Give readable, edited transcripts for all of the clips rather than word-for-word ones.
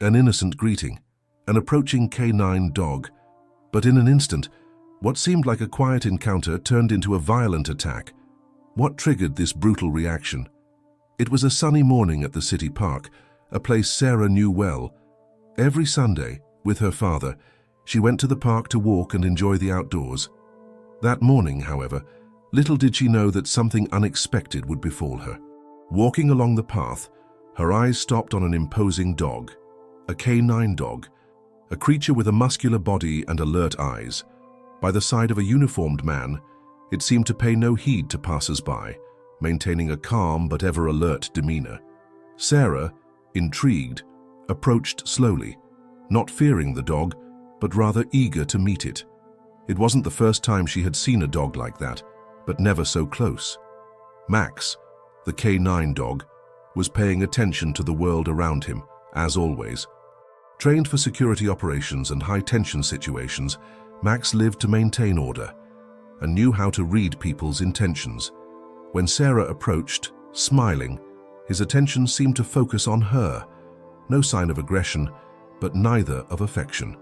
An innocent greeting, an approaching canine dog. But in an instant, what seemed like a quiet encounter turned into a violent attack. What triggered this brutal reaction? It was a sunny morning at the city park, a place Sarah knew well. Every Sunday, with her father, she went to the park to walk and enjoy the outdoors. That morning, however, little did she know that something unexpected would befall her. Walking along the path, her eyes stopped on an imposing dog, a canine dog, a creature with a muscular body and alert eyes. By the side of a uniformed man, it seemed to pay no heed to passers-by, maintaining a calm but ever alert demeanor. Sarah, intrigued, approached slowly, not fearing the dog, but rather eager to meet it. It wasn't the first time she had seen a dog like that, but never so close. Max, the canine dog, was paying attention to the world around him, as always. Trained for security operations and high-tension situations, Max lived to maintain order and knew how to read people's intentions. When Sarah approached, smiling, his attention seemed to focus on her. No sign of aggression, but neither of affection.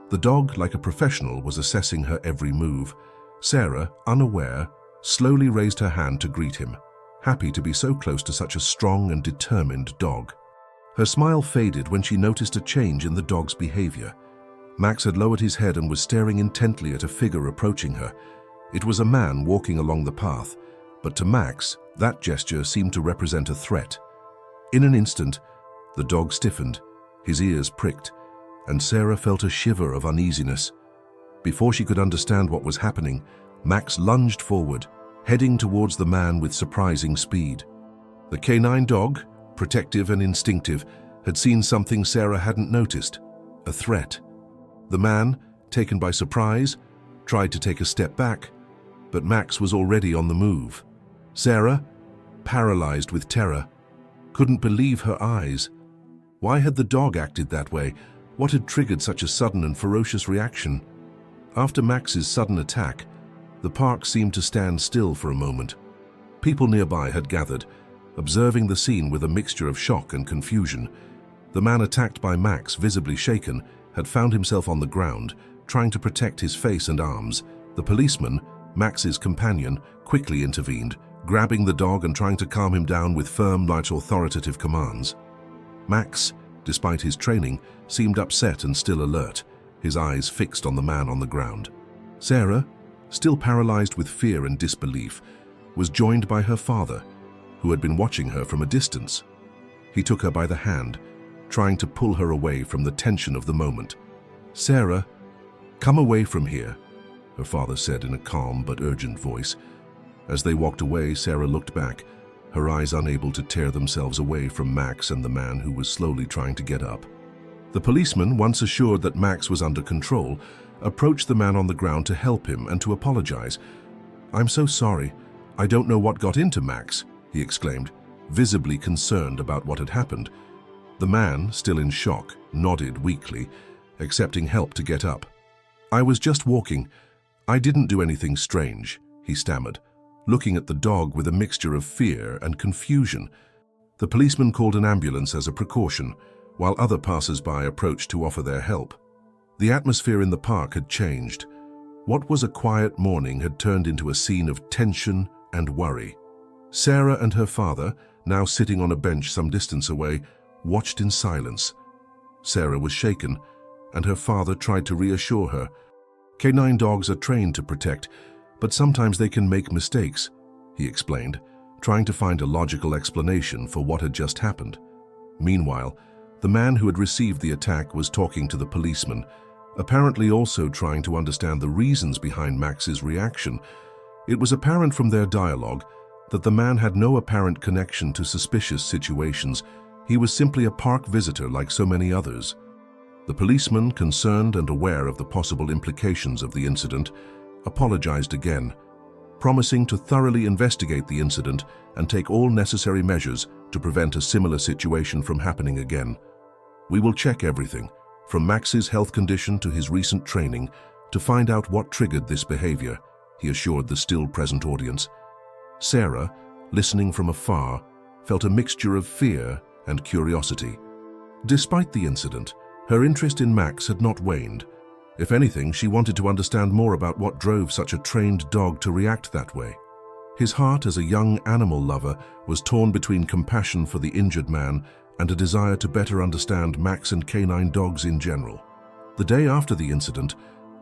The dog, like a professional, was assessing her every move. Sarah, unaware, slowly raised her hand to greet him, happy to be so close to such a strong and determined dog. Her smile faded when she noticed a change in the dog's behavior. Max had lowered his head and was staring intently at a figure approaching her. It was a man walking along the path, but to Max, that gesture seemed to represent a threat. In an instant, the dog stiffened, his ears pricked, and Sarah felt a shiver of uneasiness. Before she could understand what was happening, Max lunged forward, heading towards the man with surprising speed. The canine dog, protective and instinctive, had seen something Sarah hadn't noticed, a threat. The man, taken by surprise, tried to take a step back, but Max was already on the move. Sarah, paralyzed with terror, couldn't believe her eyes. Why had the dog acted that way? What had triggered such a sudden and ferocious reaction? After Max's sudden attack, the park seemed to stand still for a moment. People nearby had gathered, observing the scene with a mixture of shock and confusion. The man attacked by Max, visibly shaken, had found himself on the ground, trying to protect his face and arms. The policeman, Max's companion, quickly intervened, grabbing the dog and trying to calm him down with firm, light, authoritative commands. Max, despite his training, seemed upset and still alert, his eyes fixed on the man on the ground. Sarah, still paralyzed with fear and disbelief, was joined by her father, who had been watching her from a distance. He took her by the hand, trying to pull her away from the tension of the moment. "Sarah, come away from here," her father said in a calm but urgent voice. As they walked away, Sarah looked back, her eyes unable to tear themselves away from Max and the man who was slowly trying to get up. The policeman, once assured that Max was under control, approached the man on the ground to help him and to apologize. "I'm so sorry. I don't know what got into Max," he exclaimed, visibly concerned about what had happened. The man, still in shock, nodded weakly, accepting help to get up. "I was just walking. I didn't do anything strange," he stammered, looking at the dog with a mixture of fear and confusion. The policeman called an ambulance as a precaution, while other passers-by approached to offer their help. The atmosphere in the park had changed. What was a quiet morning had turned into a scene of tension and worry. Sarah and her father, now sitting on a bench some distance away, watched in silence. Sarah was shaken, and her father tried to reassure her. "Canine dogs are trained to protect, but sometimes they can make mistakes," he explained, trying to find a logical explanation for what had just happened. Meanwhile, the man who had received the attack was talking to the policeman, apparently also trying to understand the reasons behind Max's reaction. It was apparent from their dialogue that the man had no apparent connection to suspicious situations. He was simply a park visitor like so many others. The policeman, concerned and aware of the possible implications of the incident, apologized again, promising to thoroughly investigate the incident and take all necessary measures to prevent a similar situation from happening again. "We will check everything, from Max's health condition to his recent training, to find out what triggered this behavior," he assured the still present audience. Sarah, listening from afar, felt a mixture of fear and curiosity. Despite the incident, her interest in Max had not waned. If anything, she wanted to understand more about what drove such a trained dog to react that way. His heart as a young animal lover was torn between compassion for the injured man and a desire to better understand Max and canine dogs in general. The day after the incident,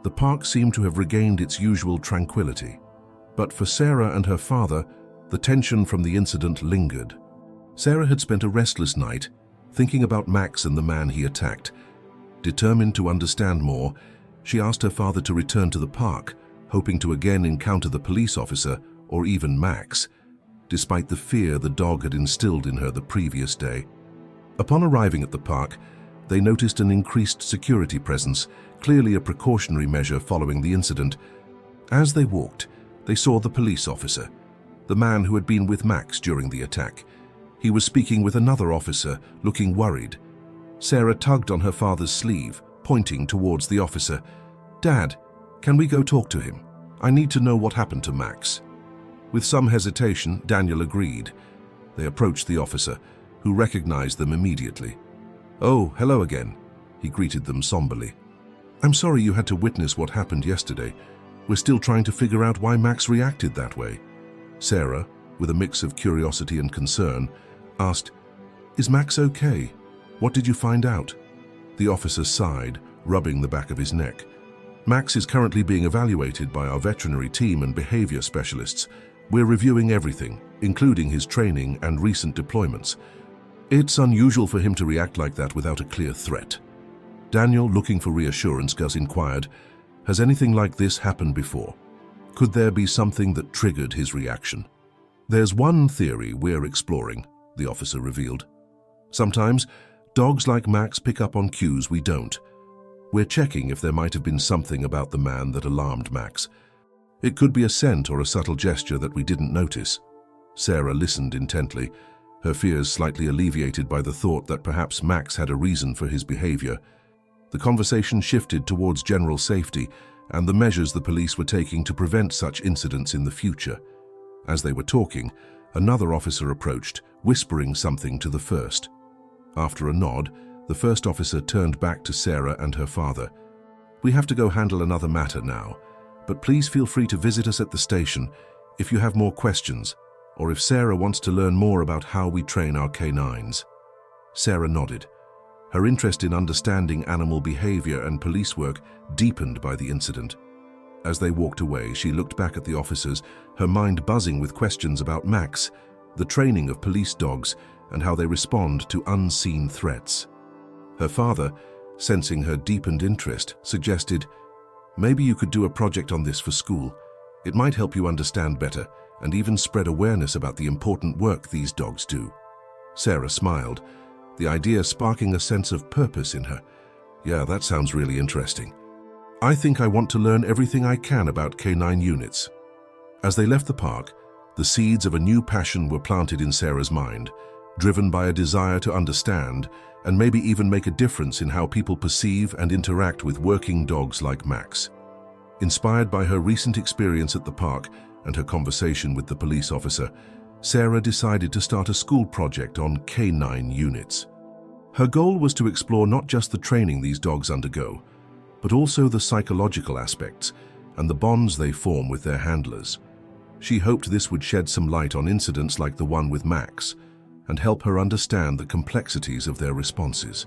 the park seemed to have regained its usual tranquility. But for Sarah and her father, the tension from the incident lingered. Sarah had spent a restless night thinking about Max and the man he attacked. Determined to understand more, she asked her father to return to the park, hoping to again encounter the police officer or even Max, despite the fear the dog had instilled in her the previous day. Upon arriving at the park, they noticed an increased security presence, clearly a precautionary measure following the incident. As they walked, they saw the police officer, the man who had been with Max during the attack. He was speaking with another officer, looking worried. Sarah tugged on her father's sleeve, pointing towards the officer. "Dad, can we go talk to him? I need to know what happened to Max." With some hesitation, Daniel agreed. They approached the officer, who recognized them immediately. "Oh, hello again," he greeted them somberly. "I'm sorry you had to witness what happened yesterday. We're still trying to figure out why Max reacted that way." Sarah, with a mix of curiosity and concern, asked, "Is Max okay? What did you find out?" The officer sighed, rubbing the back of his neck. "Max is currently being evaluated by our veterinary team and behavior specialists. We're reviewing everything, including his training and recent deployments. It's unusual for him to react like that without a clear threat." Daniel, looking for reassurance, inquired, "Has anything like this happened before? Could there be something that triggered his reaction?" "There's one theory we're exploring," the officer revealed. "Sometimes, dogs like Max pick up on cues we don't. We're checking if there might have been something about the man that alarmed Max. It could be a scent or a subtle gesture that we didn't notice." Sarah listened intently, her fears slightly alleviated by the thought that perhaps Max had a reason for his behavior. The conversation shifted towards general safety and the measures the police were taking to prevent such incidents in the future. As they were talking, another officer approached, whispering something to the first. After a nod, the first officer turned back to Sarah and her father. "We have to go handle another matter now, but please feel free to visit us at the station if you have more questions, or if Sarah wants to learn more about how we train our canines." Sarah nodded. Her interest in understanding animal behavior and police work deepened by the incident. As they walked away, she looked back at the officers, her mind buzzing with questions about Max, the training of police dogs, and how they respond to unseen threats. Her father, sensing her deepened interest, suggested, "Maybe you could do a project on this for school. It might help you understand better and even spread awareness about the important work these dogs do." Sarah smiled, the idea sparking a sense of purpose in her. "Yeah, that sounds really interesting. I think I want to learn everything I can about canine units." As they left the park, the seeds of a new passion were planted in Sarah's mind, driven by a desire to understand and maybe even make a difference in how people perceive and interact with working dogs like Max. Inspired by her recent experience at the park and her conversation with the police officer, Sarah decided to start a school project on canine units. Her goal was to explore not just the training these dogs undergo, but also the psychological aspects and the bonds they form with their handlers. She hoped this would shed some light on incidents like the one with Max and help her understand the complexities of their responses.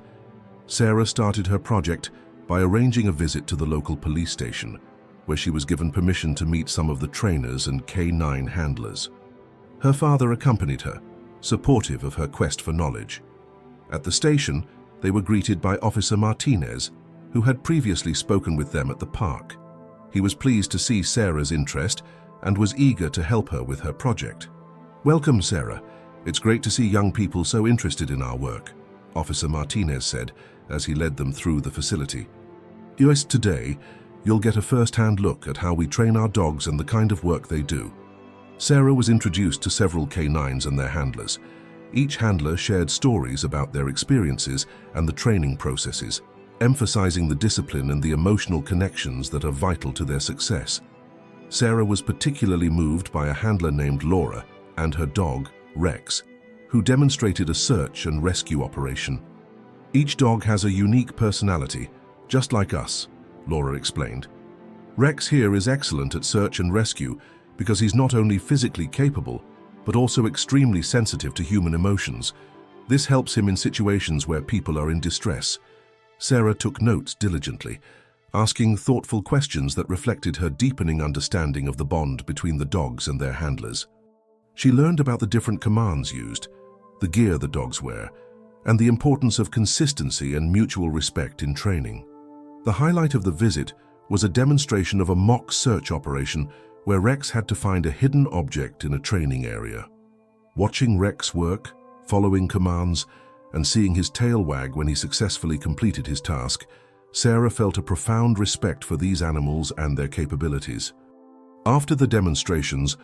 Sarah started her project by arranging a visit to the local police station, where she was given permission to meet some of the trainers and canine handlers. Her father accompanied her, supportive of her quest for knowledge. At the station, they were greeted by Officer Martinez, who had previously spoken with them at the park. He was pleased to see Sarah's interest and was eager to help her with her project. "Welcome, Sarah. It's great to see young people so interested in our work," Officer Martinez said as he led them through the facility. "Yes, today, you'll get a first-hand look at how we train our dogs and the kind of work they do." Sarah was introduced to several canines and their handlers. Each handler shared stories about their experiences and the training processes, emphasizing the discipline and the emotional connections that are vital to their success. Sarah was particularly moved by a handler named Laura and her dog, Rex, who demonstrated a search and rescue operation. Each dog has a unique personality, just like us, Laura explained. Rex here is excellent at search and rescue because he's not only physically capable, but also extremely sensitive to human emotions. This helps him in situations where people are in distress. Sarah took notes diligently, asking thoughtful questions that reflected her deepening understanding of the bond between the dogs and their handlers. She learned about the different commands used, the gear the dogs wear, and the importance of consistency and mutual respect in training. The highlight of the visit was a demonstration of a mock search operation where Rex had to find a hidden object in a training area. Watching Rex work, following commands, and seeing his tail wag when he successfully completed his task, Sarah felt a profound respect for these animals and their capabilities. After the demonstrations,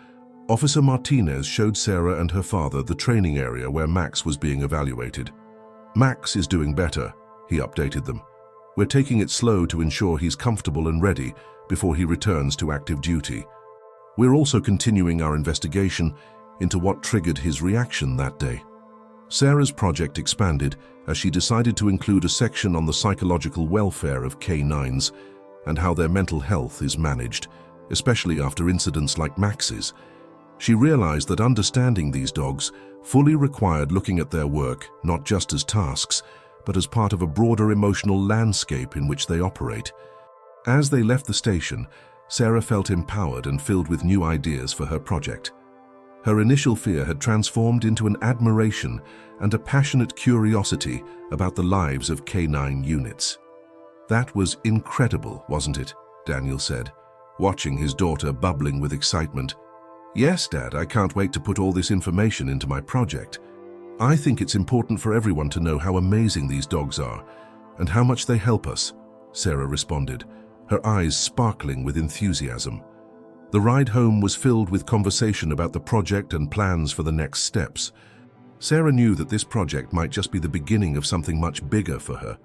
Officer Martinez showed Sarah and her father the training area where Max was being evaluated. "Max is doing better," he updated them. "We're taking it slow to ensure he's comfortable and ready before he returns to active duty. We're also continuing our investigation into what triggered his reaction that day." Sarah's project expanded as she decided to include a section on the psychological welfare of canines and how their mental health is managed, especially after incidents like Max's. She realized that understanding these dogs fully required looking at their work not just as tasks, but as part of a broader emotional landscape in which they operate. As they left the station, Sarah felt empowered and filled with new ideas for her project. Her initial fear had transformed into an admiration and a passionate curiosity about the lives of canine units. "That was incredible, wasn't it?" Daniel said, watching his daughter bubbling with excitement. "Yes, Dad, I can't wait to put all this information into my project. I think it's important for everyone to know how amazing these dogs are and how much they help us," Sarah responded, her eyes sparkling with enthusiasm. The ride home was filled with conversation about the project and plans for the next steps. Sarah knew that this project might just be the beginning of something much bigger for her,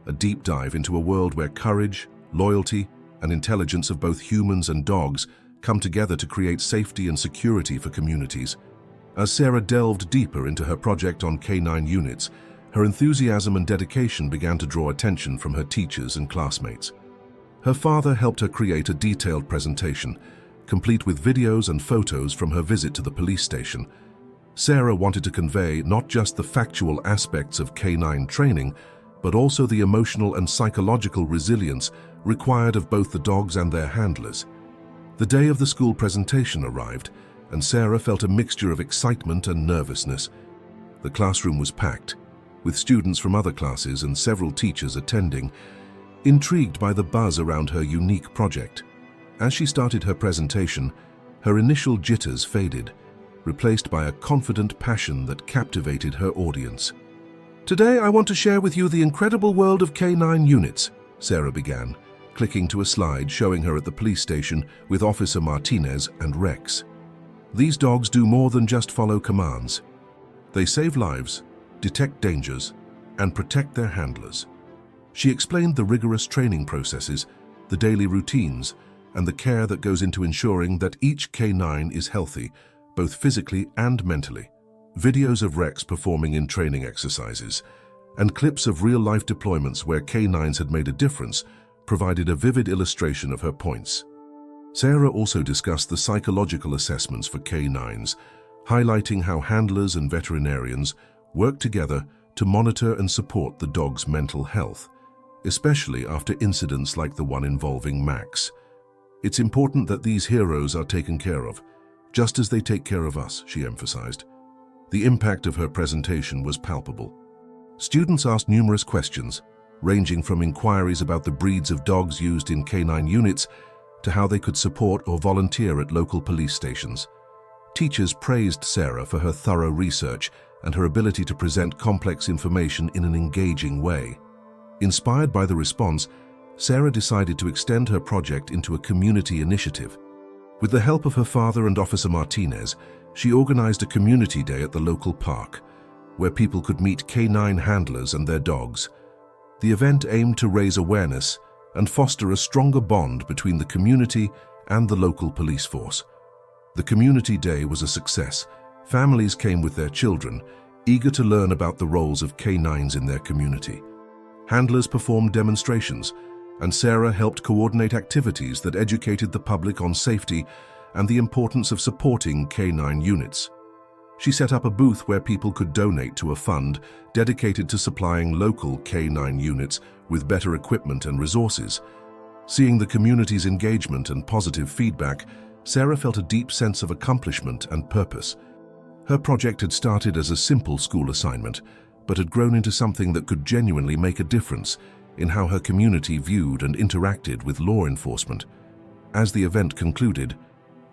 a deep dive into a world where courage, loyalty, and intelligence of both humans and dogs come together to create safety and security for communities. As Sarah delved deeper into her project on canine units, her enthusiasm and dedication began to draw attention from her teachers and classmates. Her father helped her create a detailed presentation, complete with videos and photos from her visit to the police station. Sarah wanted to convey not just the factual aspects of canine training, but also the emotional and psychological resilience required of both the dogs and their handlers. The day of the school presentation arrived, and Sarah felt a mixture of excitement and nervousness. The classroom was packed, with students from other classes and several teachers attending, intrigued by the buzz around her unique project. As she started her presentation, her initial jitters faded, replaced by a confident passion that captivated her audience. "Today I want to share with you the incredible world of canine units," Sarah began, clicking to a slide showing her at the police station with Officer Martinez and Rex. "These dogs do more than just follow commands. They save lives, detect dangers, and protect their handlers." She explained the rigorous training processes, the daily routines, and the care that goes into ensuring that each canine is healthy, both physically and mentally. Videos of Rex performing in training exercises and clips of real-life deployments where canines had made a difference provided a vivid illustration of her points. Sarah also discussed the psychological assessments for canines, highlighting how handlers and veterinarians work together to monitor and support the dog's mental health, especially after incidents like the one involving Max. "It's important that these heroes are taken care of, just as they take care of us," she emphasized. The impact of her presentation was palpable. Students asked numerous questions, ranging from inquiries about the breeds of dogs used in canine units to how they could support or volunteer at local police stations. Teachers praised Sarah for her thorough research and her ability to present complex information in an engaging way. Inspired by the response, Sarah decided to extend her project into a community initiative. With the help of her father and Officer Martinez, she organized a community day at the local park, where people could meet canine handlers and their dogs. The event aimed to raise awareness and foster a stronger bond between the community and the local police force. The community day was a success. Families came with their children, eager to learn about the roles of canines in their community. Handlers performed demonstrations, and Sarah helped coordinate activities that educated the public on safety and the importance of supporting canine units. She set up a booth where people could donate to a fund dedicated to supplying local canine units with better equipment and resources. Seeing the community's engagement and positive feedback, Sarah felt a deep sense of accomplishment and purpose. Her project had started as a simple school assignment, but had grown into something that could genuinely make a difference in how her community viewed and interacted with law enforcement. As the event concluded,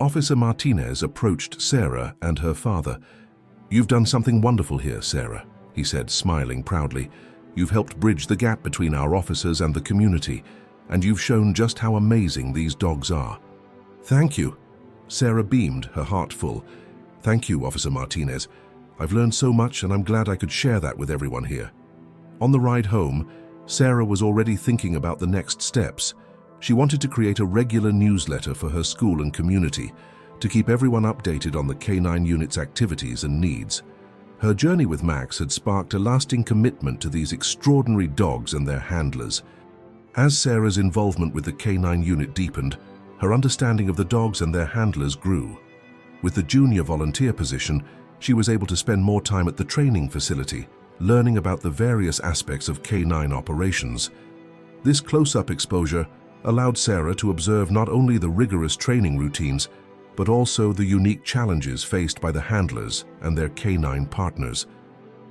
Officer Martinez approached Sarah and her father. "You've done something wonderful here, Sarah," he said, smiling proudly. "You've helped bridge the gap between our officers and the community, and you've shown just how amazing these dogs are." "Thank you." Sarah beamed, her heart full. "Thank you, Officer Martinez. I've learned so much, and I'm glad I could share that with everyone here." On the ride home, Sarah was already thinking about the next steps. She wanted to create a regular newsletter for her school and community to keep everyone updated on the canine unit's activities and needs. Her journey with Max had sparked a lasting commitment to these extraordinary dogs and their handlers. As Sarah's involvement with the canine unit deepened, her understanding of the dogs and their handlers grew. With the junior volunteer position, she was able to spend more time at the training facility, learning about the various aspects of canine operations. This close-up exposure allowed Sarah to observe not only the rigorous training routines, but also the unique challenges faced by the handlers and their canine partners.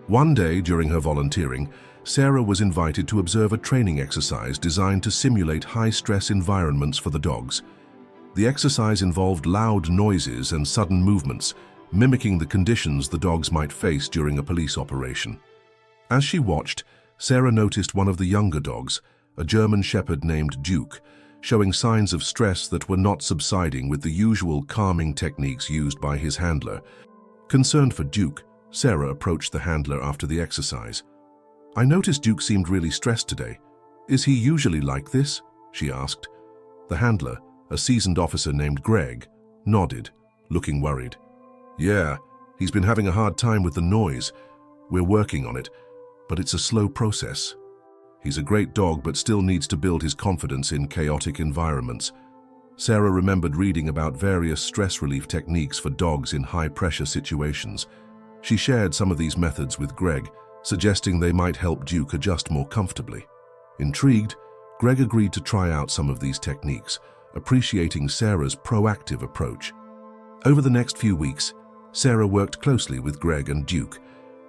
One day during her volunteering, Sarah was invited to observe a training exercise designed to simulate high-stress environments for the dogs. The exercise involved loud noises and sudden movements, mimicking the conditions the dogs might face during a police operation. As she watched, Sarah noticed one of the younger dogs, a German Shepherd named Duke, showing signs of stress that were not subsiding with the usual calming techniques used by his handler. Concerned for Duke, Sarah approached the handler after the exercise. "I noticed Duke seemed really stressed today. Is he usually like this?" she asked. The handler, a seasoned officer named Greg, nodded, looking worried. "Yeah, he's been having a hard time with the noise. We're working on it, but it's a slow process. He's a great dog but still needs to build his confidence in chaotic environments." Sarah remembered reading about various stress relief techniques for dogs in high-pressure situations. She shared some of these methods with Greg, suggesting they might help Duke adjust more comfortably. Intrigued, Greg agreed to try out some of these techniques, appreciating Sarah's proactive approach. Over the next few weeks, Sarah worked closely with Greg and Duke,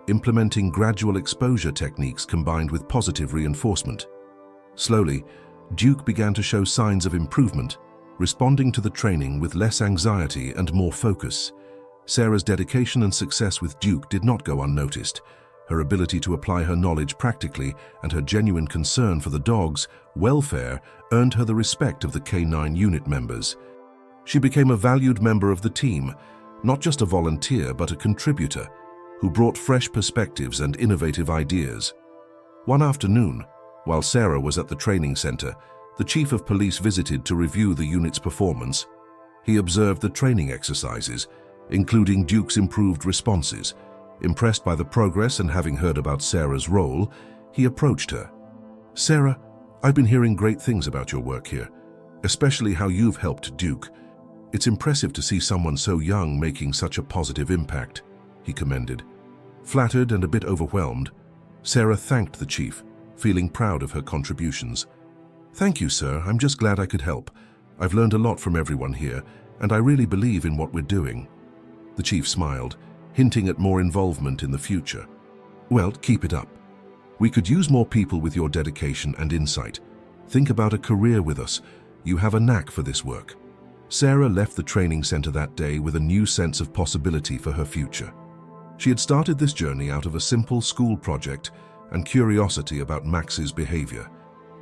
implementing gradual exposure techniques combined with positive reinforcement. Slowly, Duke began to show signs of improvement, responding to the training with less anxiety and more focus. Sarah's dedication and success with Duke did not go unnoticed. Her ability to apply her knowledge practically and her genuine concern for the dog's welfare earned her the respect of the canine unit members. She became a valued member of the team, not just a volunteer but a contributor, who brought fresh perspectives and innovative ideas. One afternoon, while Sarah was at the training center, the chief of police visited to review the unit's performance. He observed the training exercises, including Duke's improved responses. Impressed by the progress and having heard about Sarah's role, he approached her. "Sarah, I've been hearing great things about your work here, especially how you've helped Duke. It's impressive to see someone so young making such a positive impact," he commended. Flattered and a bit overwhelmed, Sarah thanked the chief, feeling proud of her contributions. "Thank you, sir. I'm just glad I could help. I've learned a lot from everyone here, and I really believe in what we're doing." The chief smiled, hinting at more involvement in the future. "Well, keep it up. We could use more people with your dedication and insight. Think about a career with us. You have a knack for this work." Sarah left the training center that day with a new sense of possibility for her future. She had started this journey out of a simple school project and curiosity about Max's behavior.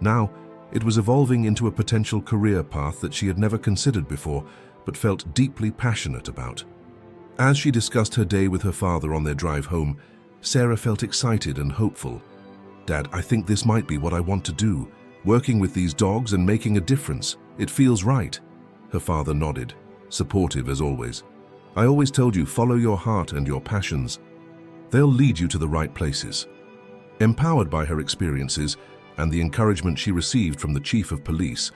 Now, it was evolving into a potential career path that she had never considered before, but felt deeply passionate about. As she discussed her day with her father on their drive home, Sarah felt excited and hopeful. "Dad, I think this might be what I want to do, working with these dogs and making a difference. It feels right." Her father nodded, supportive as always. "I always told you, follow your heart and your passions." They'll lead you to the right places. Empowered by her experiences and the encouragement she received from the Chief of Police,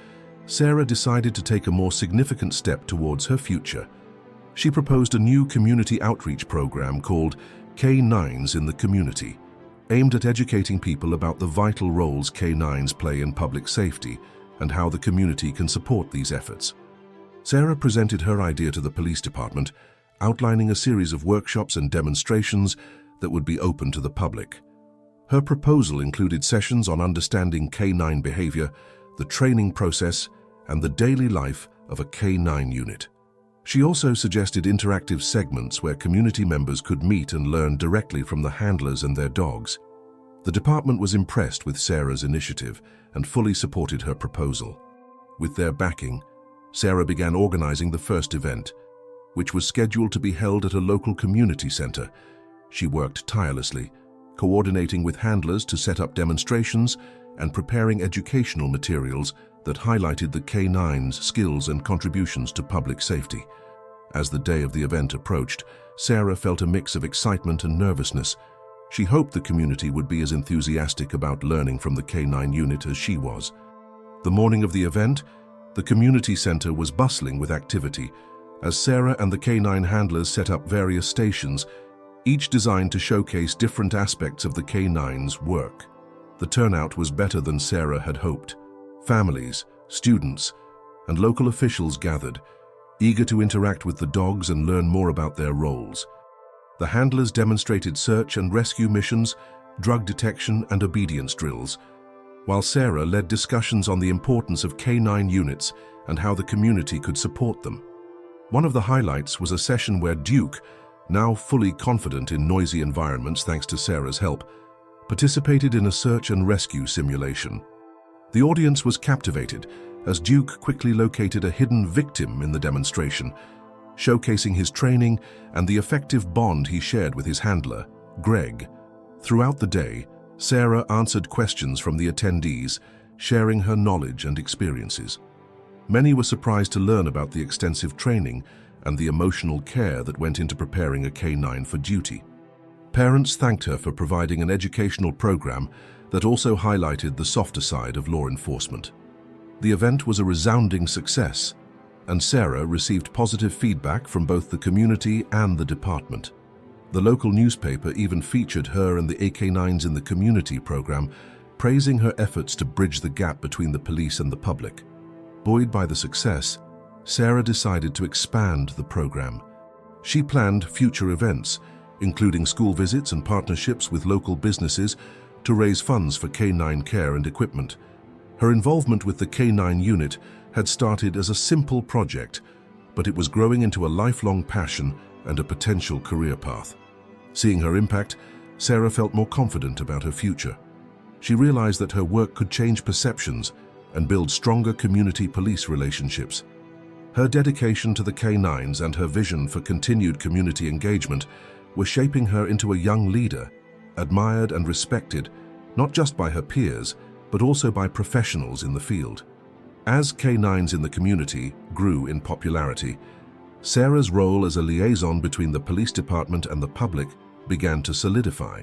Sarah decided to take a more significant step towards her future. She proposed a new community outreach program called K9s in the Community, aimed at educating people about the vital roles K9s play in public safety and how the community can support these efforts. Sarah presented her idea to the police department, outlining a series of workshops and demonstrations that would be open to the public. Her proposal included sessions on understanding K9 behavior, the training process, and the daily life of a K9 unit. She also suggested interactive segments where community members could meet and learn directly from the handlers and their dogs. The department was impressed with Sarah's initiative and fully supported her proposal. With their backing, Sarah began organizing the first event, which was scheduled to be held at a local community center. She worked tirelessly, coordinating with handlers to set up demonstrations and preparing educational materials that highlighted the K9's skills and contributions to public safety. As the day of the event approached, Sarah felt a mix of excitement and nervousness. She hoped the community would be as enthusiastic about learning from the K9 unit as she was. The morning of the event, the community center was bustling with activity as Sarah and the K9 handlers set up various stations, each designed to showcase different aspects of the K9's work. The turnout was better than Sarah had hoped. Families, students, and local officials gathered, eager to interact with the dogs and learn more about their roles. The handlers demonstrated search and rescue missions, drug detection, and obedience drills, while Sarah led discussions on the importance of K9 units and how the community could support them. One of the highlights was a session where Duke, now fully confident in noisy environments thanks to Sarah's help, participated in a search and rescue simulation. The audience was captivated as Duke quickly located a hidden victim in the demonstration, showcasing his training and the effective bond he shared with his handler, Greg. Throughout the day, Sarah answered questions from the attendees, sharing her knowledge and experiences. Many were surprised to learn about the extensive training and the emotional care that went into preparing a K9 for duty. Parents thanked her for providing an educational program that also highlighted the softer side of law enforcement. The event was a resounding success, and Sarah received positive feedback from both the community and the department. The local newspaper even featured her and the AK9s in the community program, praising her efforts to bridge the gap between the police and the public. Buoyed by the success, Sarah decided to expand the program. She planned future events, including school visits and partnerships with local businesses to raise funds for K9 care and equipment. Her involvement with the K9 unit had started as a simple project, but it was growing into a lifelong passion and a potential career path. Seeing her impact, Sarah felt more confident about her future. She realized that her work could change perceptions and build stronger community police relationships. Her dedication to the K9s and her vision for continued community engagement were shaping her into a young leader, admired and respected, not just by her peers, but also by professionals in the field. As K9s in the community grew in popularity, Sarah's role as a liaison between the police department and the public began to solidify.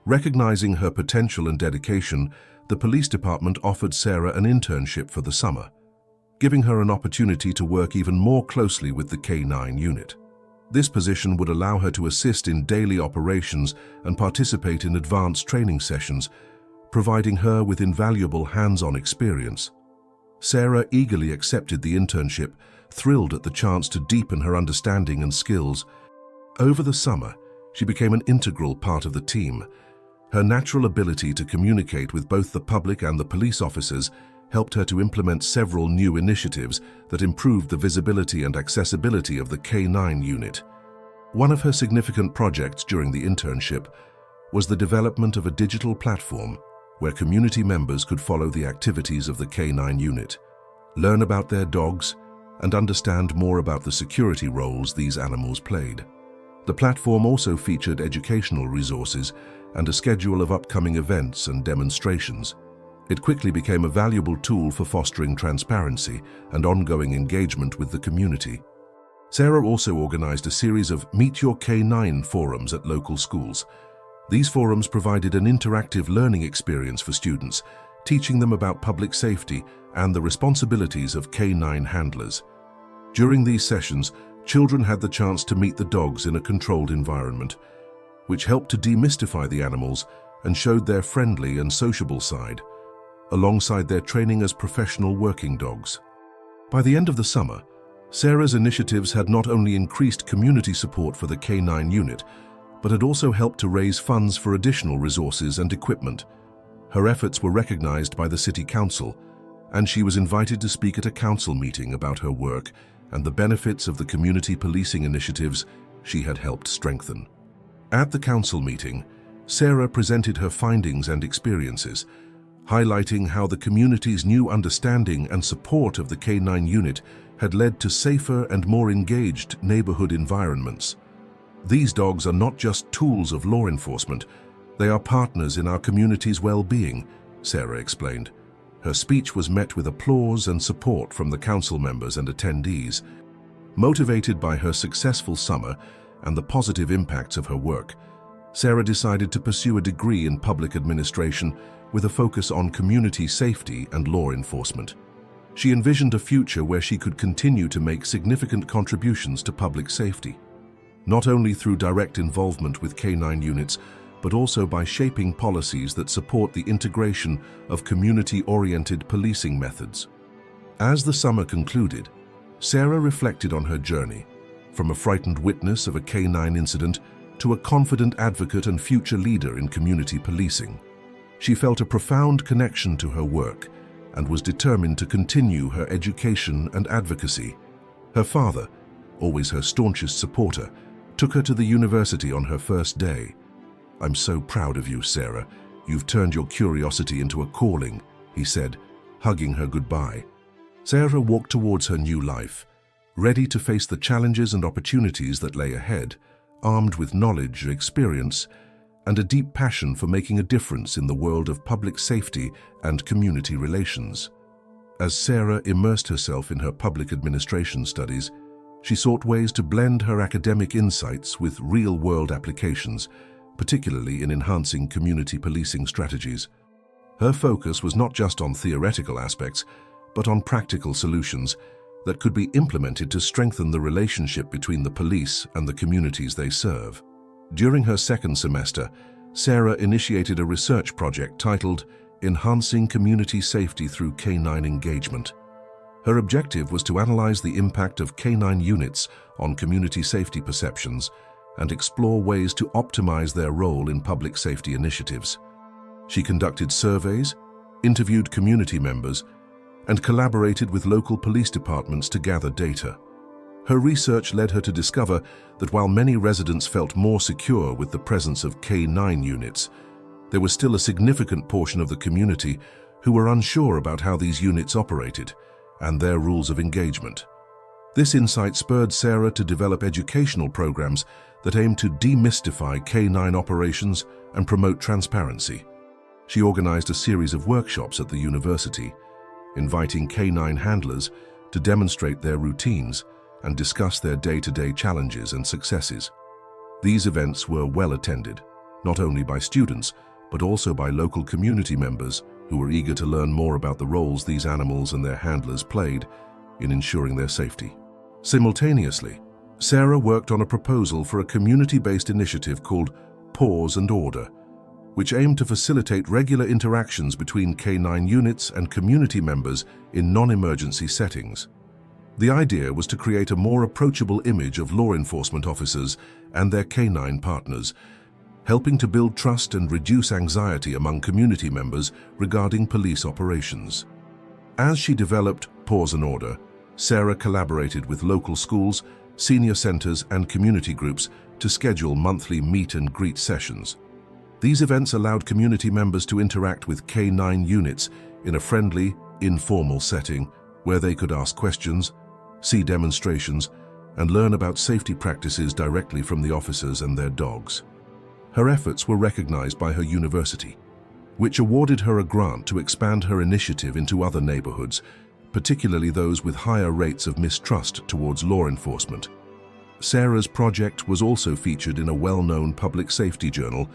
Recognizing her potential and dedication, the police department offered Sarah an internship for the summer, giving her an opportunity to work even more closely with the K9 unit. This position would allow her to assist in daily operations and participate in advanced training sessions, providing her with invaluable hands-on experience. Sarah eagerly accepted the internship, thrilled at the chance to deepen her understanding and skills. Over the summer, she became an integral part of the team. Her natural ability to communicate with both the public and the police officers helped her to implement several new initiatives that improved the visibility and accessibility of the K9 unit. One of her significant projects during the internship was the development of a digital platform where community members could follow the activities of the K9 unit, learn about their dogs, and understand more about the security roles these animals played. The platform also featured educational resources and a schedule of upcoming events and demonstrations. It quickly became a valuable tool for fostering transparency and ongoing engagement with the community. Sarah also organized a series of Meet Your K9 forums at local schools. These forums provided an interactive learning experience for students, teaching them about public safety and the responsibilities of K9 handlers. During these sessions, children had the chance to meet the dogs in a controlled environment, which helped to demystify the animals and showed their friendly and sociable side, alongside their training as professional working dogs. By the end of the summer, Sarah's initiatives had not only increased community support for the K9 unit, but had also helped to raise funds for additional resources and equipment. Her efforts were recognized by the City Council, and she was invited to speak at a council meeting about her work and the benefits of the community policing initiatives she had helped strengthen. At the council meeting, Sarah presented her findings and experiences, highlighting how the community's new understanding and support of the K9 unit had led to safer and more engaged neighborhood environments. These dogs are not just tools of law enforcement, they are partners in our community's well-being, Sarah explained. Her speech was met with applause and support from the council members and attendees. Motivated by her successful summer and the positive impacts of her work, Sarah decided to pursue a degree in public administration with a focus on community safety and law enforcement. She envisioned a future where she could continue to make significant contributions to public safety, not only through direct involvement with K9 units, but also by shaping policies that support the integration of community-oriented policing methods. As the summer concluded, Sarah reflected on her journey, from a frightened witness of a K9 incident to a confident advocate and future leader in community policing. She felt a profound connection to her work and was determined to continue her education and advocacy. Her father, always her staunchest supporter, took her to the university on her first day. "I'm so proud of you, Sarah. You've turned your curiosity into a calling," he said, hugging her goodbye. Sarah walked towards her new life, ready to face the challenges and opportunities that lay ahead, armed with knowledge, experience, and a deep passion for making a difference in the world of public safety and community relations. As Sarah immersed herself in her public administration studies, she sought ways to blend her academic insights with real-world applications, particularly in enhancing community policing strategies. Her focus was not just on theoretical aspects, but on practical solutions that could be implemented to strengthen the relationship between the police and the communities they serve. During her second semester, Sarah initiated a research project titled Enhancing Community Safety Through K9 Engagement. Her objective was to analyze the impact of K9 units on community safety perceptions and explore ways to optimize their role in public safety initiatives. She conducted surveys, interviewed community members, and collaborated with local police departments to gather data. Her research led her to discover that while many residents felt more secure with the presence of K9 units, there was still a significant portion of the community who were unsure about how these units operated and their rules of engagement. This insight spurred Sarah to develop educational programs that aimed to demystify K9 operations and promote transparency. She organized a series of workshops at the university, inviting K9 handlers to demonstrate their routines and discuss their day-to-day challenges and successes. These events were well attended, not only by students, but also by local community members who were eager to learn more about the roles these animals and their handlers played in ensuring their safety. Simultaneously, Sarah worked on a proposal for a community-based initiative called Pause and Order, which aimed to facilitate regular interactions between K9 units and community members in non-emergency settings. The idea was to create a more approachable image of law enforcement officers and their K9 partners, helping to build trust and reduce anxiety among community members regarding police operations. As she developed Pause and Order, Sarah collaborated with local schools, senior centers, and community groups to schedule monthly meet and greet sessions. These events allowed community members to interact with K9 units in a friendly, informal setting where they could ask questions, see demonstrations, and learn about safety practices directly from the officers and their dogs. Her efforts were recognized by her university, which awarded her a grant to expand her initiative into other neighborhoods, particularly those with higher rates of mistrust towards law enforcement. Sarah's project was also featured in a well-known public safety journal,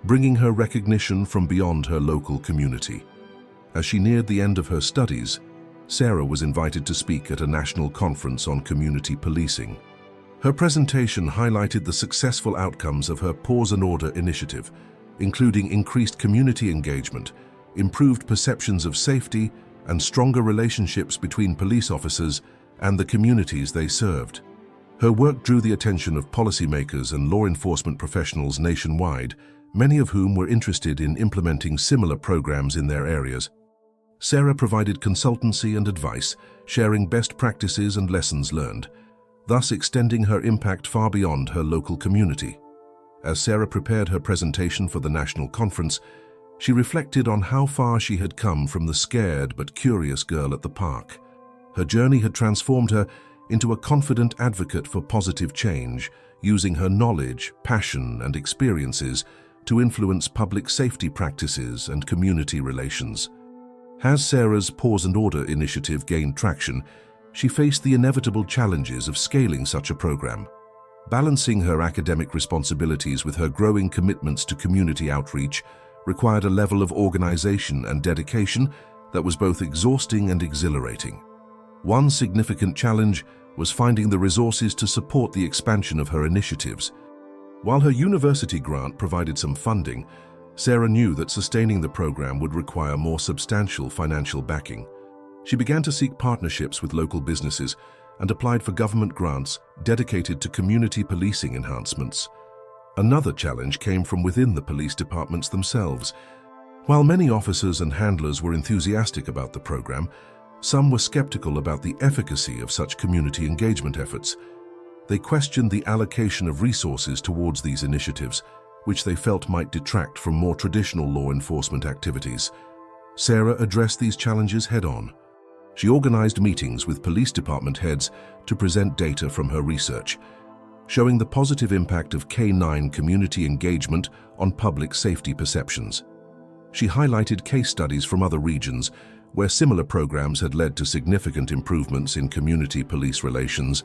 bringing her recognition from beyond her local community. As she neared the end of her studies, Sarah was invited to speak at a national conference on community policing. Her presentation highlighted the successful outcomes of her Pause and Order initiative, including increased community engagement, improved perceptions of safety, and stronger relationships between police officers and the communities they served. Her work drew the attention of policymakers and law enforcement professionals nationwide, many of whom were interested in implementing similar programs in their areas. Sarah provided consultancy and advice, sharing best practices and lessons learned, thus extending her impact far beyond her local community. As Sarah prepared her presentation for the national conference, she reflected on how far she had come from the scared but curious girl at the park. Her journey had transformed her into a confident advocate for positive change, using her knowledge, passion, and experiences to influence public safety practices and community relations. As Sarah's Pause and Order initiative gained traction, she faced the inevitable challenges of scaling such a program. Balancing her academic responsibilities with her growing commitments to community outreach required a level of organization and dedication that was both exhausting and exhilarating. One significant challenge was finding the resources to support the expansion of her initiatives. While her university grant provided some funding, Sarah knew that sustaining the program would require more substantial financial backing. She began to seek partnerships with local businesses and applied for government grants dedicated to community policing enhancements. Another challenge came from within the police departments themselves. While many officers and handlers were enthusiastic about the program, some were skeptical about the efficacy of such community engagement efforts. They questioned the allocation of resources towards these initiatives, which they felt might detract from more traditional law enforcement activities. Sarah addressed these challenges head-on. She organized meetings with police department heads to present data from her research, showing the positive impact of K9 community engagement on public safety perceptions. She highlighted case studies from other regions where similar programs had led to significant improvements in community police relations.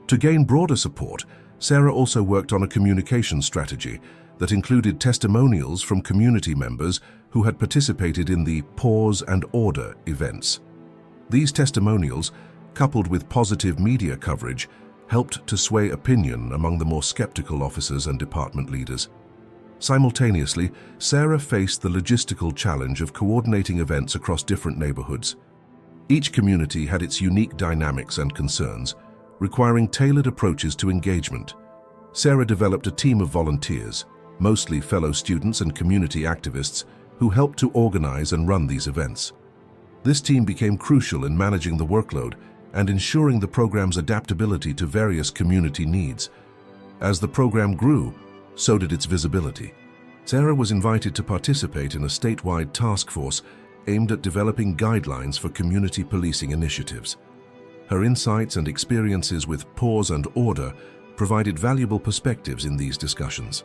To gain broader support, Sarah also worked on a communication strategy that included testimonials from community members who had participated in the Pause and Order events. These testimonials, coupled with positive media coverage, helped to sway opinion among the more skeptical officers and department leaders. Simultaneously, Sarah faced the logistical challenge of coordinating events across different neighborhoods. Each community had its unique dynamics and concerns, requiring tailored approaches to engagement. Sarah developed a team of volunteers, mostly fellow students and community activists, who helped to organize and run these events. This team became crucial in managing the workload and ensuring the program's adaptability to various community needs. As the program grew, so did its visibility. Sarah was invited to participate in a statewide task force aimed at developing guidelines for community policing initiatives. Her insights and experiences with Pause and Order provided valuable perspectives in these discussions.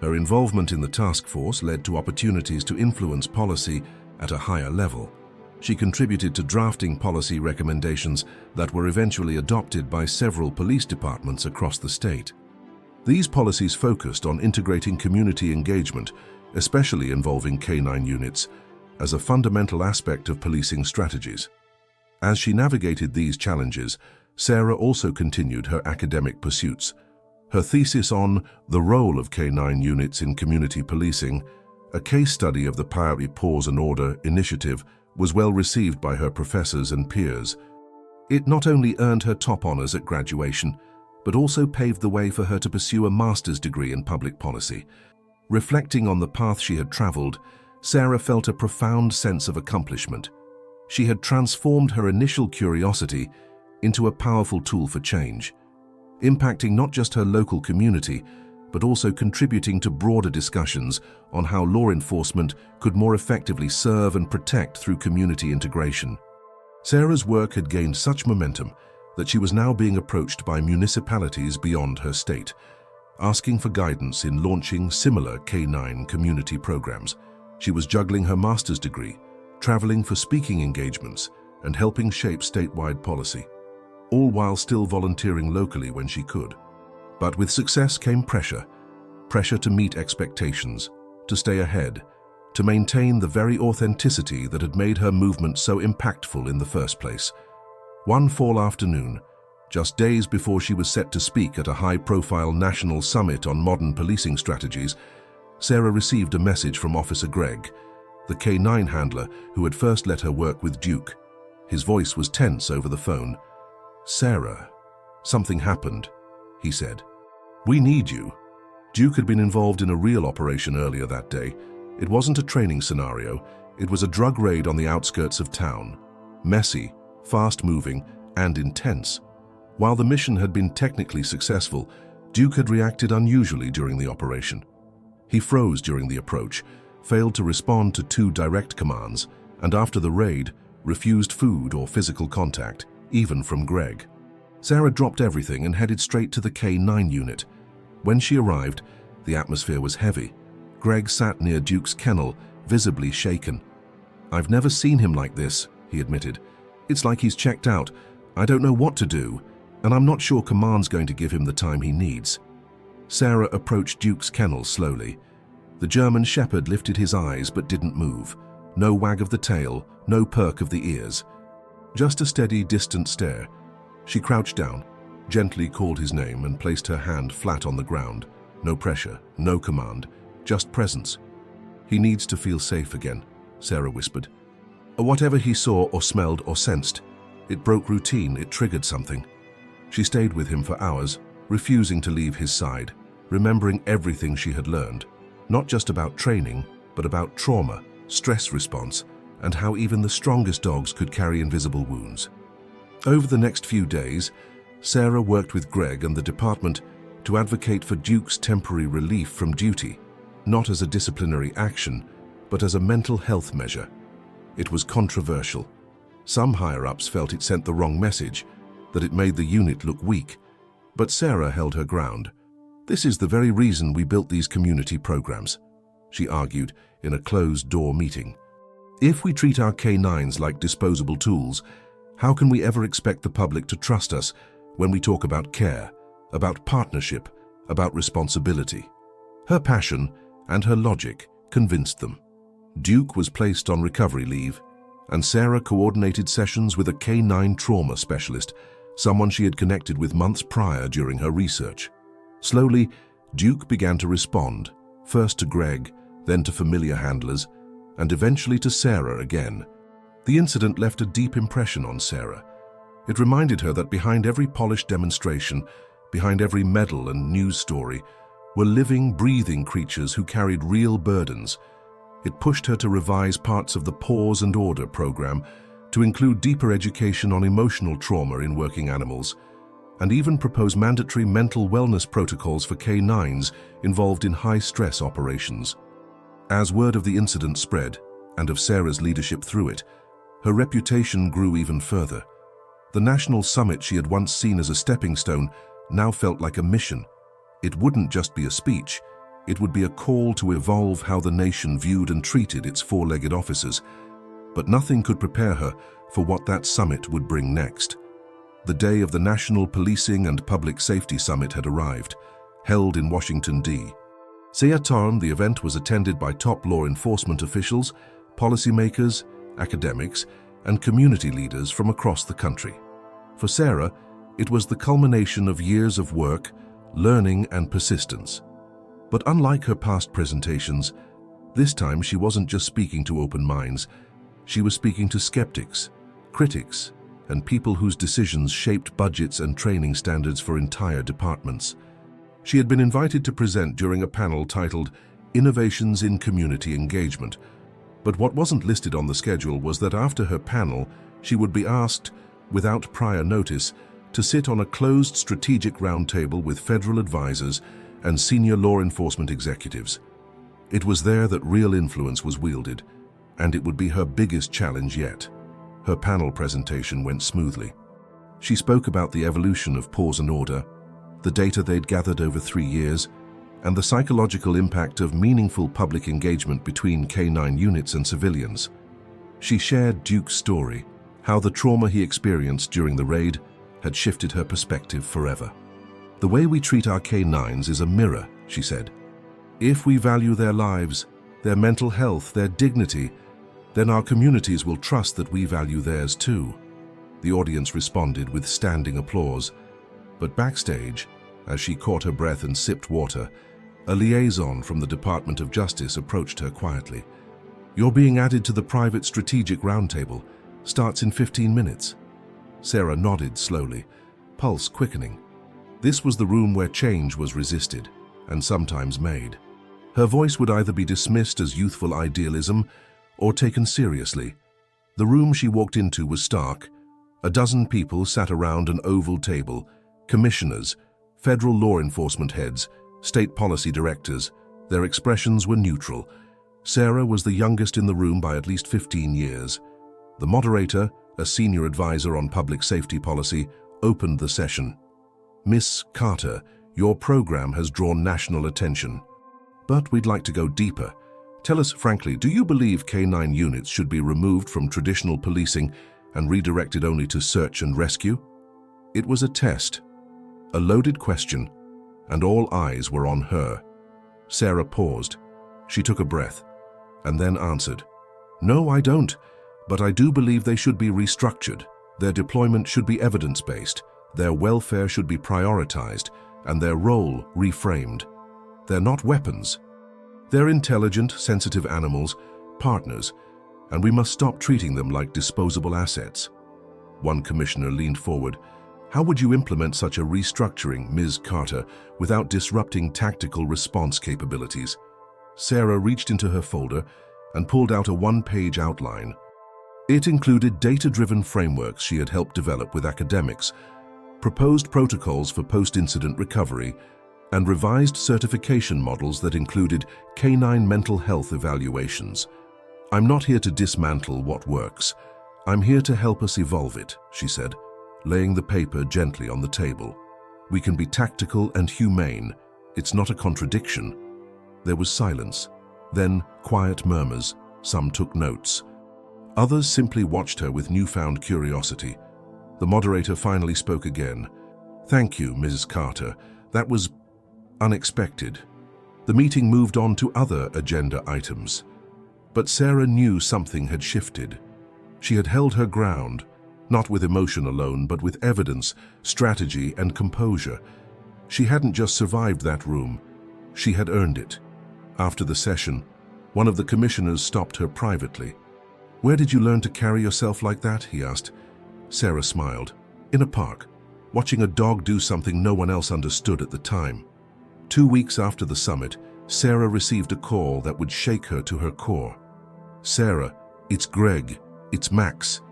Her involvement in the task force led to opportunities to influence policy at a higher level. She contributed to drafting policy recommendations that were eventually adopted by several police departments across the state. These policies focused on integrating community engagement, especially involving K9 units, as a fundamental aspect of policing strategies. As she navigated these challenges, Sarah also continued her academic pursuits. Her thesis on the role of K9 units in community policing, a case study of the Furry Pause and Order initiative, was well received by her professors and peers. It not only earned her top honors at graduation, but also paved the way for her to pursue a master's degree in public policy. Reflecting on the path she had traveled, Sarah felt a profound sense of accomplishment. She had transformed her initial curiosity into a powerful tool for change, impacting not just her local community, but also contributing to broader discussions on how law enforcement could more effectively serve and protect through community integration. Sarah's work had gained such momentum that she was now being approached by municipalities beyond her state, asking for guidance in launching similar K9 community programs. She was juggling her master's degree, traveling for speaking engagements, and helping shape statewide policy, all while still volunteering locally when she could. But with success came pressure. Pressure to meet expectations, to stay ahead, to maintain the very authenticity that had made her movement so impactful in the first place. One fall afternoon, just days before she was set to speak at a high-profile national summit on modern policing strategies, Sarah received a message from Officer Greg, the K9 handler who had first let her work with Duke. His voice was tense over the phone. "Sarah, something happened," he said. "We need you." Duke had been involved in a real operation earlier that day. It wasn't a training scenario, it was a drug raid on the outskirts of town. Messy, fast-moving, and intense. While the mission had been technically successful, Duke had reacted unusually during the operation. He froze during the approach, failed to respond to 2 direct commands, and after the raid, refused food or physical contact, even from Greg. Sarah dropped everything and headed straight to the K9 unit. When she arrived, the atmosphere was heavy. Greg sat near Duke's kennel, visibly shaken. "I've never seen him like this," he admitted. "It's like he's checked out. I don't know what to do, and I'm not sure Command's going to give him the time he needs." Sarah approached Duke's kennel slowly. The German shepherd lifted his eyes but didn't move. No wag of the tail, no perk of the ears. Just a steady, distant stare. She crouched down, gently called his name and placed her hand flat on the ground. No pressure, no command, just presence. "He needs to feel safe again," Sarah whispered. Whatever he saw or smelled or sensed, it broke routine, it triggered something. She stayed with him for hours, refusing to leave his side, remembering everything she had learned, not just about training, but about trauma, stress response, and how even the strongest dogs could carry invisible wounds. Over the next few days, Sarah worked with Greg and the department to advocate for Duke's temporary relief from duty, not as a disciplinary action, but as a mental health measure. It was controversial. Some higher-ups felt it sent the wrong message, that it made the unit look weak, but Sarah held her ground. "This is the very reason we built these community programs," she argued in a closed-door meeting. "If we treat our K9s like disposable tools, how can we ever expect the public to trust us when we talk about care, about partnership, about responsibility?" Her passion and her logic convinced them. Duke was placed on recovery leave, and Sarah coordinated sessions with a K9 trauma specialist, someone she had connected with months prior during her research. Slowly, Duke began to respond, first to Greg, then to familiar handlers, and eventually to Sarah again. The incident left a deep impression on Sarah. It reminded her that behind every polished demonstration, behind every medal and news story, were living, breathing creatures who carried real burdens. It pushed her to revise parts of the Pause and Order program to include deeper education on emotional trauma in working animals, and even propose mandatory mental wellness protocols for K9s involved in high-stress operations. As word of the incident spread, and of Sarah's leadership through it, her reputation grew even further. The national summit she had once seen as a stepping stone now felt like a mission. It wouldn't just be a speech, it would be a call to evolve how the nation viewed and treated its four-legged officers. But nothing could prepare her for what that summit would bring next. The day of the National Policing and Public Safety Summit had arrived, held in Washington, D.C. The event was attended by top law enforcement officials, policymakers, academics, and community leaders from across the country. For Sarah, it was the culmination of years of work, learning, and persistence. But unlike her past presentations, this time she wasn't just speaking to open minds. She was speaking to skeptics, critics, and people whose decisions shaped budgets and training standards for entire departments. She had been invited to present during a panel titled Innovations in Community Engagement, but what wasn't listed on the schedule was that after her panel, she would be asked, without prior notice, to sit on a closed strategic roundtable with federal advisors and senior law enforcement executives. It was there that real influence was wielded, and it would be her biggest challenge yet. Her panel presentation went smoothly. She spoke about the evolution of Pause and Order, the data they'd gathered over 3 years, and the psychological impact of meaningful public engagement between K9 units and civilians. She shared Duke's story, how the trauma he experienced during the raid had shifted her perspective forever. The way we treat our canines is a mirror, she said. If we value their lives, their mental health, their dignity, then our communities will trust that we value theirs too. The audience responded with standing applause. But backstage, as she caught her breath and sipped water, a liaison from the Department of Justice approached her quietly. "You're being added to the private strategic roundtable. Starts in 15 minutes. Sarah nodded slowly, pulse quickening. This was the room where change was resisted, and sometimes made. Her voice would either be dismissed as youthful idealism or taken seriously. The room she walked into was stark. A dozen people sat around an oval table, commissioners, federal law enforcement heads, state policy directors. Their expressions were neutral. Sarah was the youngest in the room by at least 15 years. The moderator, a senior advisor on public safety policy, opened the session. "Miss Carter, your program has drawn national attention. But we'd like to go deeper. Tell us frankly, do you believe canine units should be removed from traditional policing and redirected only to search and rescue?" It was a test, a loaded question, and all eyes were on her. Sarah paused. She took a breath, and then answered, "No, I don't, but I do believe they should be restructured. Their deployment should be evidence-based, their welfare should be prioritized, and their role reframed. They're not weapons. They're intelligent, sensitive animals, partners, and we must stop treating them like disposable assets." One commissioner leaned forward. "How would you implement such a restructuring, Ms. Carter, without disrupting tactical response capabilities?" Sarah reached into her folder and pulled out a one-page outline. It included data-driven frameworks she had helped develop with academics, proposed protocols for post-incident recovery, and revised certification models that included canine mental health evaluations. "I'm not here to dismantle what works. I'm here to help us evolve it," she said, laying the paper gently on the table. "We can be tactical and humane. It's not a contradiction." There was silence, then quiet murmurs. Some took notes. Others simply watched her with newfound curiosity. The moderator finally spoke again. "Thank you, Mrs. Carter. That was unexpected." The meeting moved on to other agenda items. But Sarah knew something had shifted. She had held her ground, not with emotion alone, but with evidence, strategy, and composure. She hadn't just survived that room, she had earned it. After the session, one of the commissioners stopped her privately. "Where did you learn to carry yourself like that?" he asked. Sarah smiled. "In a park, watching a dog do something no one else understood at the time." 2 weeks after the summit, Sarah received a call that would shake her to her core. "Sarah, it's Greg, it's Max."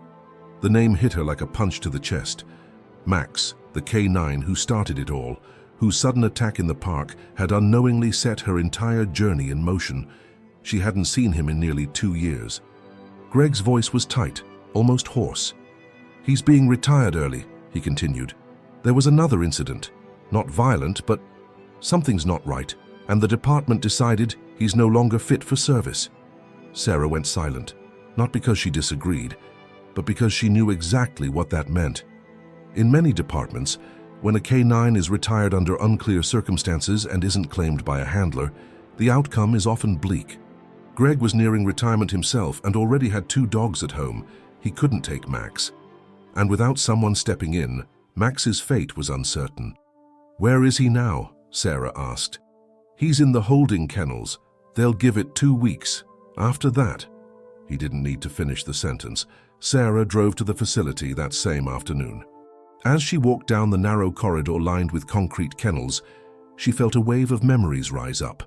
The name hit her like a punch to the chest. Max, the K9 who started it all, whose sudden attack in the park had unknowingly set her entire journey in motion. She hadn't seen him in nearly 2 years. Greg's voice was tight, almost hoarse. "He's being retired early," he continued. "There was another incident. Not violent, but something's not right, and the department decided he's no longer fit for service." Sarah went silent, not because she disagreed, but because she knew exactly what that meant. In many departments, when a K9 is retired under unclear circumstances and isn't claimed by a handler, the outcome is often bleak. Greg was nearing retirement himself and already had 2 dogs at home. He couldn't take Max. And without someone stepping in, Max's fate was uncertain. "Where is he now?" Sarah asked. "He's in the holding kennels. They'll give it 2 weeks. After that..." He didn't need to finish the sentence. Sarah drove to the facility that same afternoon. As she walked down the narrow corridor lined with concrete kennels, she felt a wave of memories rise up.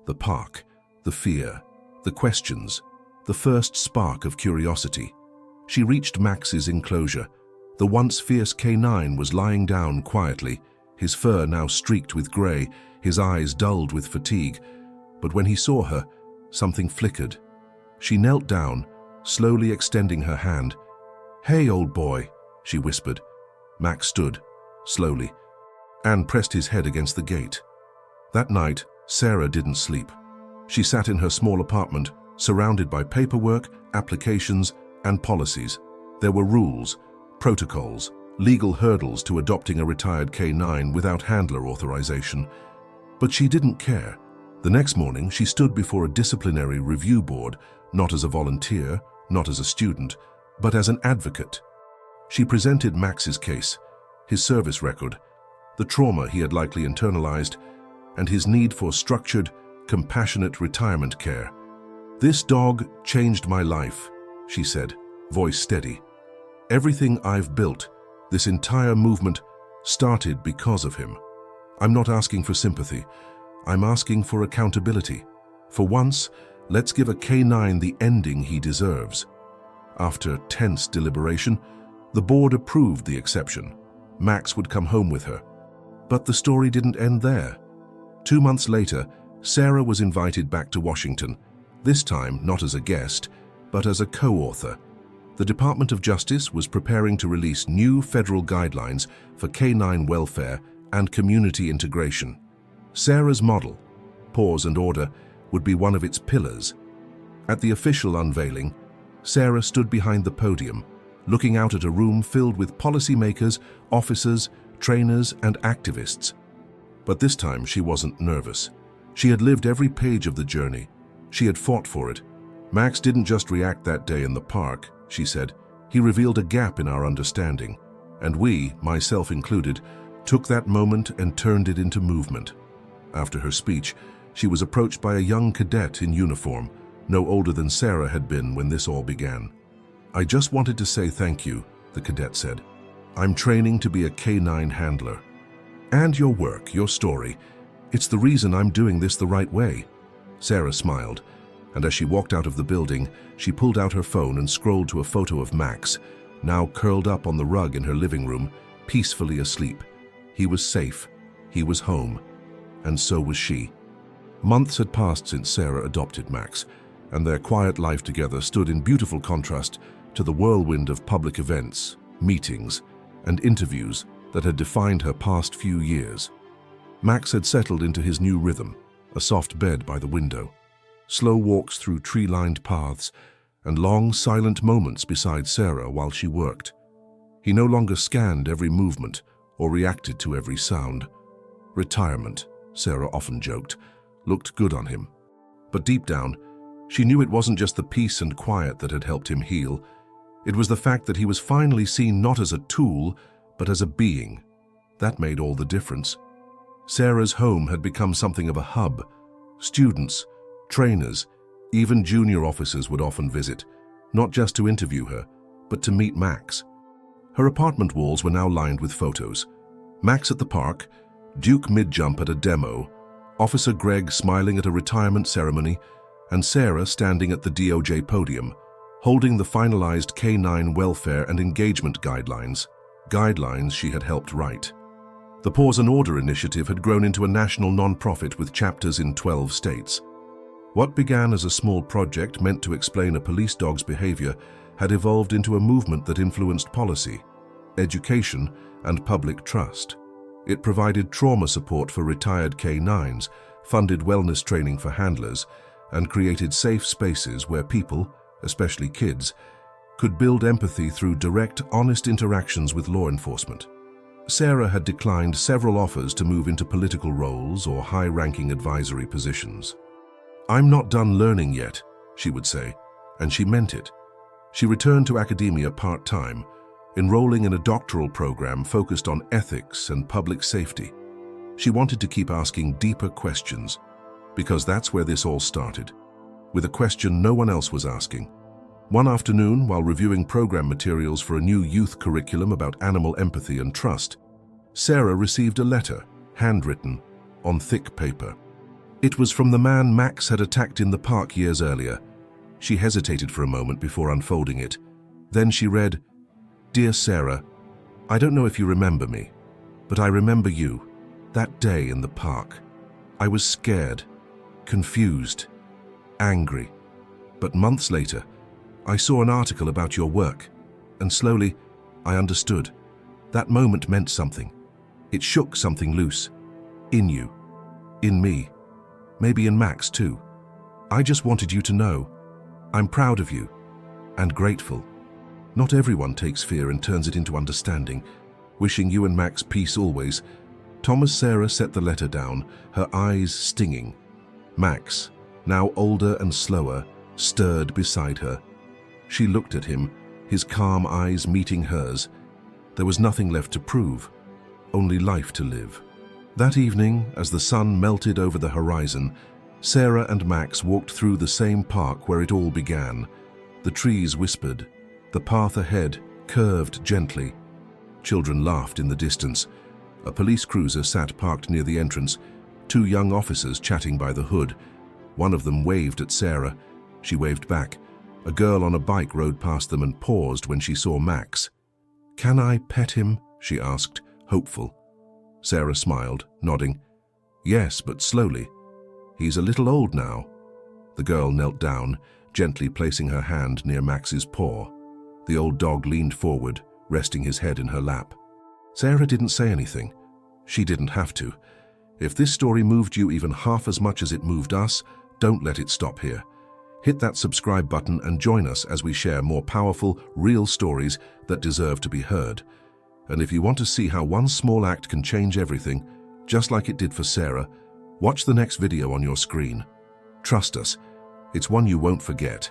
The park, the fear, the questions, the first spark of curiosity. She reached Max's enclosure. The once fierce K9 was lying down quietly, his fur now streaked with gray, his eyes dulled with fatigue. But when he saw her, something flickered. She knelt down, slowly extending her hand. "Hey, old boy," she whispered. Max stood, slowly, and pressed his head against the gate. That night, Sarah didn't sleep. She sat in her small apartment, surrounded by paperwork, applications, and policies. There were rules, protocols, legal hurdles to adopting a retired canine without handler authorization. But she didn't care. The next morning, she stood before a disciplinary review board, not as a volunteer, not as a student, but as an advocate. She presented Max's case, his service record, the trauma he had likely internalized, and his need for structured, compassionate retirement care. "This dog changed my life," she said, voice steady. "Everything I've built, this entire movement, started because of him. I'm not asking for sympathy. I'm asking for accountability. For once, let's give a canine the ending he deserves." After tense deliberation, the board approved the exception. Max would come home with her. But the story didn't end there. 2 months later, Sarah was invited back to Washington, this time not as a guest, but as a co-author. The Department of Justice was preparing to release new federal guidelines for canine welfare and community integration. Sarah's model, Pause and Order, would be one of its pillars. At the official unveiling, Sarah stood behind the podium, looking out at a room filled with policymakers, officers, trainers, and activists. But this time she wasn't nervous. She had lived every page of the journey. She had fought for it. "Max didn't just react that day in the park," she said. "He revealed a gap in our understanding. And we, myself included, took that moment and turned it into movement." After her speech, she was approached by a young cadet in uniform, no older than Sarah had been when this all began. "I just wanted to say thank you," the cadet said. "I'm training to be a canine handler. And your work, your story, it's the reason I'm doing this the right way." Sarah smiled, and as she walked out of the building, she pulled out her phone and scrolled to a photo of Max, now curled up on the rug in her living room, peacefully asleep. He was safe, he was home, and so was she. Months had passed since Sarah adopted Max, and their quiet life together stood in beautiful contrast to the whirlwind of public events, meetings, and interviews that had defined her past few years. Max had settled into his new rhythm, a soft bed by the window, slow walks through tree-lined paths, and long, silent moments beside Sarah while she worked. He no longer scanned every movement or reacted to every sound. Retirement, Sarah often joked, looked good on him. But deep down, she knew it wasn't just the peace and quiet that had helped him heal. It was the fact that he was finally seen not as a tool, but as a being. That made all the difference. Sarah's home had become something of a hub. Students, trainers, even junior officers would often visit, not just to interview her, but to meet Max. Her apartment walls were now lined with photos. Max at the park, Duke mid-jump at a demo, Officer Greg smiling at a retirement ceremony, and Sarah standing at the DOJ podium, holding the finalized canine welfare and engagement guidelines she had helped write. The Pause and Order initiative had grown into a national non-profit with chapters in 12 states. What began as a small project meant to explain a police dog's behavior had evolved into a movement that influenced policy, education, and public trust. It provided trauma support for retired canines, funded wellness training for handlers, and created safe spaces where people, especially kids, could build empathy through direct, honest interactions with law enforcement. Sarah had declined several offers to move into political roles or high-ranking advisory positions. "I'm not done learning yet," she would say, and she meant it. She returned to academia part-time, enrolling in a doctoral program focused on ethics and public safety. She wanted to keep asking deeper questions, because that's where this all started, with a question no one else was asking. One afternoon, while reviewing program materials for a new youth curriculum about animal empathy and trust, Sarah received a letter, handwritten, on thick paper. It was from the man Max had attacked in the park years earlier. She hesitated for a moment before unfolding it. Then she read, "Dear Sarah, I don't know if you remember me, but I remember you, that day in the park. I was scared, confused, angry, but months later, I saw an article about your work, and slowly, I understood. That moment meant something. It shook something loose. In you. In me. Maybe in Max, too. I just wanted you to know. I'm proud of you. And grateful. Not everyone takes fear and turns it into understanding. Wishing you and Max peace always. Thomas. Sarah set the letter down, her eyes stinging. Max, now older and slower, stirred beside her. She looked at him, his calm eyes meeting hers. There was nothing left to prove, only life to live. That evening, as the sun melted over the horizon, Sarah and Max walked through the same park where it all began. The trees whispered. The path ahead curved gently. Children laughed in the distance. A police cruiser sat parked near the entrance, two young officers chatting by the hood. One of them waved at Sarah. She waved back. A girl on a bike rode past them and paused when she saw Max. "Can I pet him?" she asked, hopeful. Sarah smiled, nodding. "Yes, but slowly. He's a little old now." The girl knelt down, gently placing her hand near Max's paw. The old dog leaned forward, resting his head in her lap. Sarah didn't say anything. She didn't have to. If this story moved you even half as much as it moved us, don't let it stop here. Hit that subscribe button and join us as we share more powerful, real stories that deserve to be heard. And if you want to see how one small act can change everything, just like it did for Sarah, watch the next video on your screen. Trust us, it's one you won't forget.